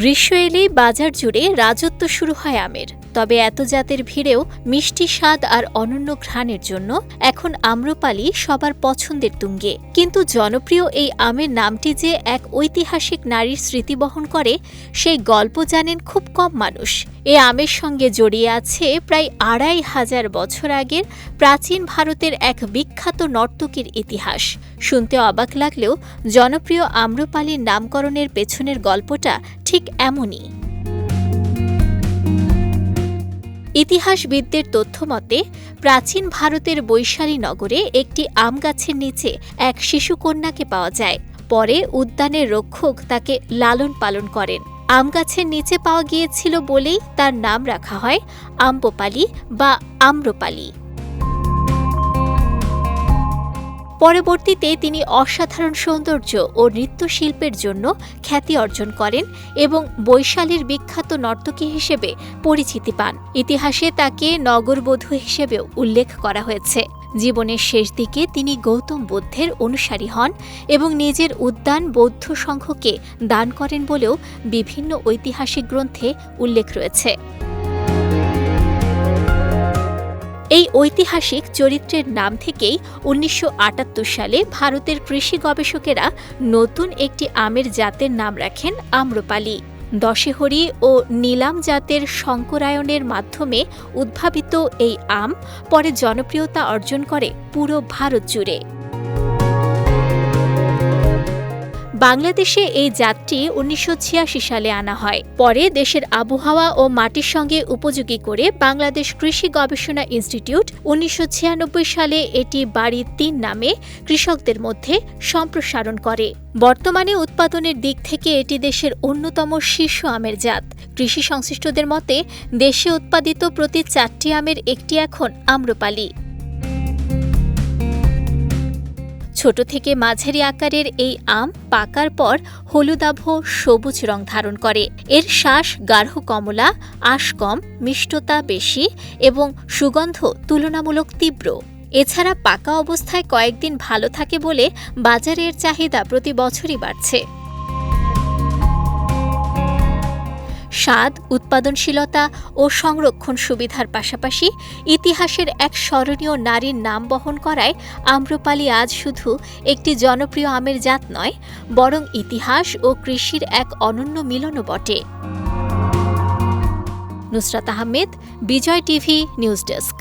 গ্রীষ্ম এলেই বাজার জুড়ে রাজত্ব শুরু হয় আমের। তবে এত জাতের ভিড়েও মিষ্টি স্বাদ আর অনন্য ঘ্রাণের জন্য এখন আম্রপালি সবার পছন্দের তুঙ্গে। কিন্তু জনপ্রিয় এই আমের নামটি যে এক ঐতিহাসিক নারীর স্মৃতি বহন করে, সেই গল্প জানেন খুব কম মানুষ। এ আমের সঙ্গে জড়িয়ে আছে প্রায় ২৫০০ বছর আগের প্রাচীন ভারতের এক বিখ্যাত নর্তকীর ইতিহাস। শুনতে অবাক লাগলেও জনপ্রিয় আম্রপালির নামকরণের পেছনের গল্পটা ঠিক এমনই। ইতিহাসবিদদের তথ্যমতে প্রাচীন ভারতের বৈশালী নগরে একটি আম গাছের নিচে এক শিশুকন্যাকে পাওয়া যায়। পরে উদ্যানের রক্ষক তাকে লালন পালন করেন। আম গাছের নিচে পাওয়া গিয়েছিল বলেই তার নাম রাখা হয় আম্রপালি বা আম্রপালি। পরবর্তীতে তিনি অসাধারণ সৌন্দর্য ও নৃত্যশিল্পের জন্য খ্যাতি অর্জন করেন এবং বৈশালীর বিখ্যাত নর্তকী হিসেবে পরিচিতি পান। ইতিহাসে তাকে নগরবধূ হিসেবেও উল্লেখ করা হয়েছে। জীবনের শেষ দিকে তিনি গৌতম বুদ্ধের অনুসারী হন এবং নিজের উদ্যান বৌদ্ধ সংঘকে দান করেন বলেও বিভিন্ন ঐতিহাসিক গ্রন্থে উল্লেখ রয়েছে। এই ঐতিহাসিক চরিত্রের নাম থেকেই ১৯৭৮ সালে ভারতের কৃষি গবেষকেরা নতুন একটি আমের জাতের নাম রাখেন আম্রপালি। দশেহরি ও নীলাম জাতের সংকরায়নের মাধ্যমে উদ্ভাবিত এই আম পরে জনপ্রিয়তা অর্জন করে পুরো ভারত জুড়ে। বাংলাদেশে এই জাতটি ১৯৮৬ সালে আনা হয়। পরে দেশের আবহাওয়া ও মাটির সঙ্গে উপযোগী করে বাংলাদেশ কৃষি গবেষণা ইনস্টিটিউট ১৯৯৬ সালে এটি বাড়ি ৩ নামে কৃষকদের মধ্যে সম্প্রসারণ করে। বর্তমানে উৎপাদনের দিক থেকে এটি দেশের অন্যতম শীর্ষ আমের জাত। কৃষি সংশ্লিষ্টদের মতে দেশে উৎপাদিত প্রতি ৪টি আমের একটি এখন আম্রপালি। ছোট থেকে মাঝারি আকারের এই আম পাকার পর হলুদাভ সবুজ রং ধারণ করে। এর শ্বাস গাঢ় কমলা, আঁশ কম, মিষ্টতা বেশি এবং সুগন্ধ তুলনামূলক তীব্র। এছাড়া পাকা অবস্থায় কয়েকদিন ভালো থাকে বলে বাজারে এর চাহিদা প্রতি বছরই বাড়ছে। স্বাদ, উৎপাদনশীলতা ও সংরক্ষণ সুবিধার পাশাপাশি ইতিহাসের এক স্মরণীয় নারীর নাম বহন করায় আম্রপালি আজ শুধু একটি জনপ্রিয় আমের জাত নয়, বরং ইতিহাস ও কৃষির এক অনন্য মিলনও বটে। নুসরাত আহমেদ, বিজয় টিভি নিউজ ডেস্ক।